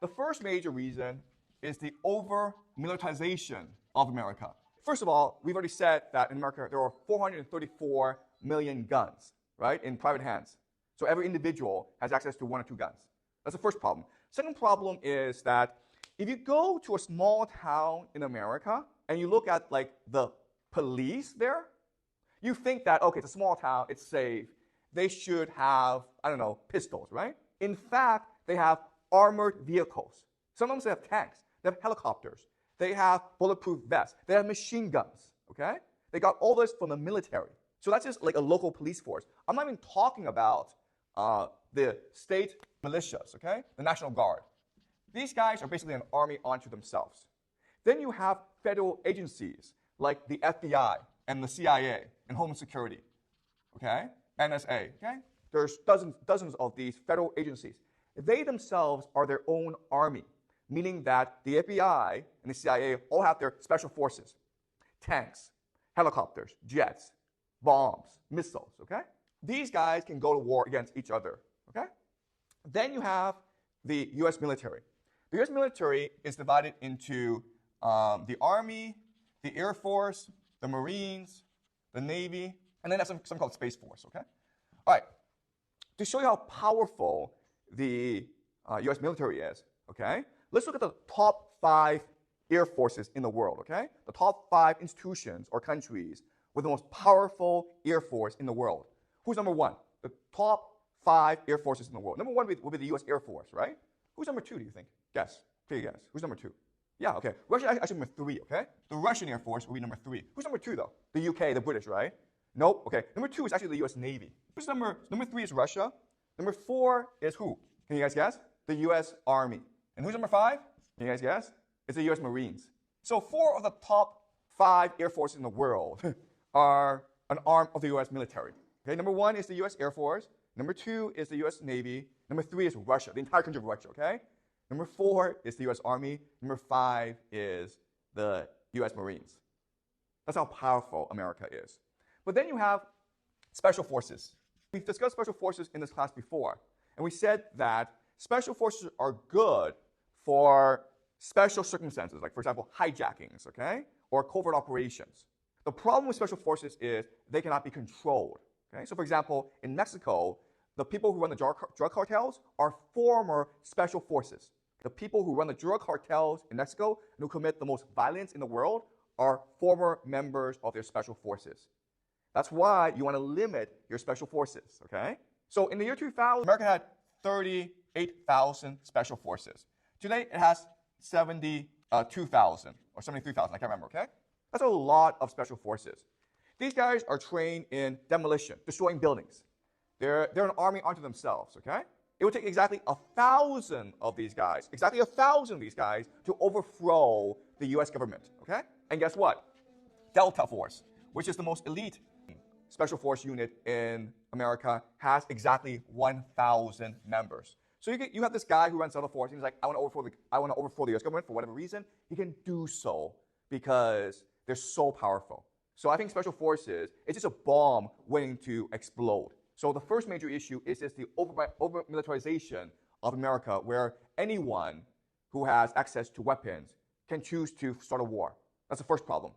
The first major reason is the over-militarization of America. First of all, we've already said that in America there are 434 million guns, right, in private hands. So every individual has access to 1 or 2 guns. That's the first problem. Second problem is that if you go to a small town in America and you look at like the police there, you think that, okay, it's a small town, it's safe. They should have, I don't know, pistols, right? In fact, they have armored vehicles. Sometimes they have tanks, they have helicopters, they have bulletproof vests, they have machine guns, okay? They got all this from the military. So that's just like a local police force. I'm not even talking about the state militias, okay? The National Guard. These guys are basically an army unto themselves. Then you have federal agencies like the FBI and the CIA and Homeland Security, okay? NSA, okay? There's dozens of these federal agencies. They themselves are their own army, meaning that the FBI and the CIA all have their special forces, tanks, helicopters, jets, bombs, missiles, okay? These guys can go to war against each other, okay? Then you have the US military. The US military is divided into the Army, the Air Force, the Marines, the Navy, and then there's something called Space Force, okay? All right, to show you how powerful the US military is, okay? Let's look at the top 5 air forces in the world, okay? The top 5 institutions or countries with the most powerful air force in the world. Who's number 1? The top 5 air forces in the world. Number 1 would be the US Air Force, right? Who's number 2, do you think? Guess. Take a guess. Who's number 2? Yeah, okay. Russia actually number 3, okay? The Russian Air Force will be number 3. Who's number 2, though? The UK, the British, right? Nope. Okay. Number 2 is actually the US Navy. Who's number 3 is Russia. Number 4 is who? Can you guys guess? The US Army. And who's number 5? Can you guys guess? It's the US Marines. So 4 of the top 5 air forces in the world are an arm of the US military. Okay, number 1 is the US Air Force. Number 2 is the US Navy. Number 3 is Russia, the entire country of Russia, okay? Number 4 is the US Army. Number 5 is the US Marines. That's how powerful America is. But then you have special forces. We've discussed special forces in this class before, and we said that special forces are good for special circumstances, like, for example, hijackings, okay, or covert operations. The problem with special forces is they cannot be controlled, okay? So, for example, in Mexico, the people who run the drug cartels are former special forces. The people who run the drug cartels in Mexico and who commit the most violence in the world are former members of their special forces. That's why you want to limit your special forces, okay? So in the year 2000, America had 38,000 special forces. Today, it has 72,000 or 73,000, I can't remember, okay? That's a lot of special forces. These guys are trained in demolition, destroying buildings. They're an army unto themselves, okay? It would take exactly 1,000 of these guys, to overthrow the US government, okay? And guess what? Delta Force, which is the most elite special force unit in America, has exactly 1,000 members. So you have this guy who runs Delta Force, and he's like, I want to overthrow the US government for whatever reason. He can do so because they're so powerful. So I think special forces, it's just a bomb waiting to explode. So the first major issue is just the over-militarization of America, where anyone who has access to weapons can choose to start a war. That's the first problem.